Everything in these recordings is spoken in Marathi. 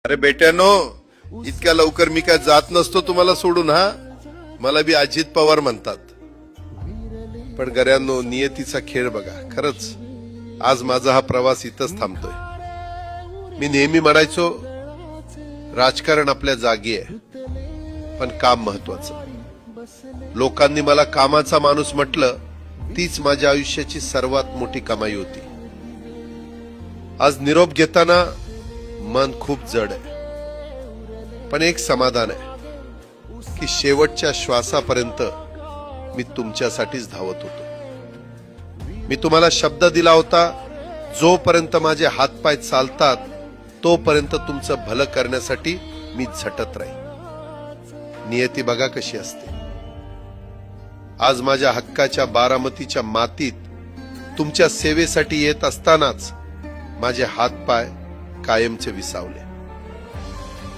अरे बेट्यानो, इतक्या लवकर मी काय जात नसतो तुम्हाला सोडून. हा, मला बी अजित पवार म्हणतात. पण गऱ्यांनो, नियतीचा खेळ बघा. खरंच आज माझा हा प्रवास इथंच थांबतोय. मी नेहमी म्हणायचो राजकारण आपल्या जागी आहे, पण काम महत्वाचं. लोकांनी मला कामाचा माणूस म्हटलं, तीच माझ्या आयुष्याची सर्वात मोठी कमाई होती. आज निरोप घेताना मन खूप जड आहे, पण एक समाधान आहे की शेवटच्या श्वासापर्यंत मी तुमच्यासाठीच धावत होतो. मी तुम्हाला शब्द दिला होता, जोपर्यंत माझे हातपाय चालतात तोपर्यंत तुमचं भलं करण्यासाठी मी झटत राहील. नियती बघा कशी असते. आज माझ्या हक्काच्या बारामतीच्या मातीत तुमच्या सेवेसाठी येत असतानाच माझे हातपाय कायमचे विसावले.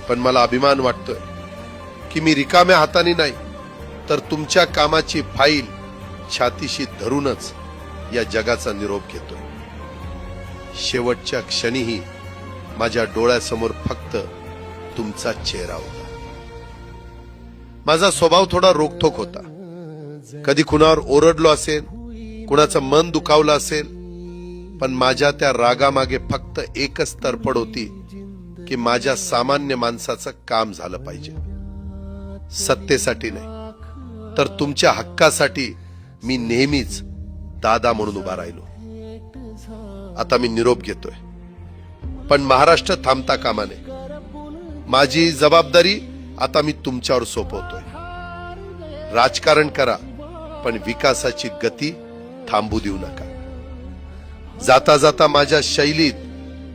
पण मला अभिमान वाटतोय की मी रिकाम्या हाताने नाही, तर तुमच्या कामाची फाईल छातीशी धरूनच या जगाचा निरोप घेतोय. शेवटच्या क्षणीही माझ्या डोळ्यासमोर फक्त तुमचा चेहरा होता. माझा स्वभाव थोडा रोखठोक होता. कधी कुणावर ओरडलो असेल, कुणाचं मन दुखावलं असेल, पण माझ्या त्या रागामागे फक्त एकच तडफड होती की माझ्या सामान्य माणसाचं काम झालं पाहिजे. सत्तेसाठी नाही, तर तुमच्या हक्कासाठी मी नेहमीच दादा म्हणून उभा राहिलो. आता मी निरोप घेतोय, पण महाराष्ट्र थांबता कामा नये. माझी जबाबदारी आता मी तुमच्यावर सोपवतोय. राजकारण करा, पण विकासाची गती थांबू देऊ नका. जाता जाता माझ्या शैलीत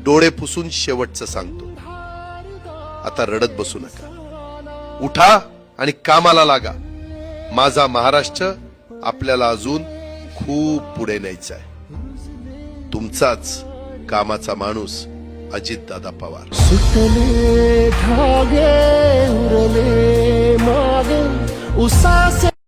डोळे पुसून शेवटचं सांगतो, आता रडत बसू नका. उठा आणि कामाला लागा. माझा महाराष्ट्र आपल्याला अजून खूप पुढे न्यायचा आहे. तुमचाच कामाचा माणूस अजितदादा पवार. सुटले धागे उरले मागे उसासे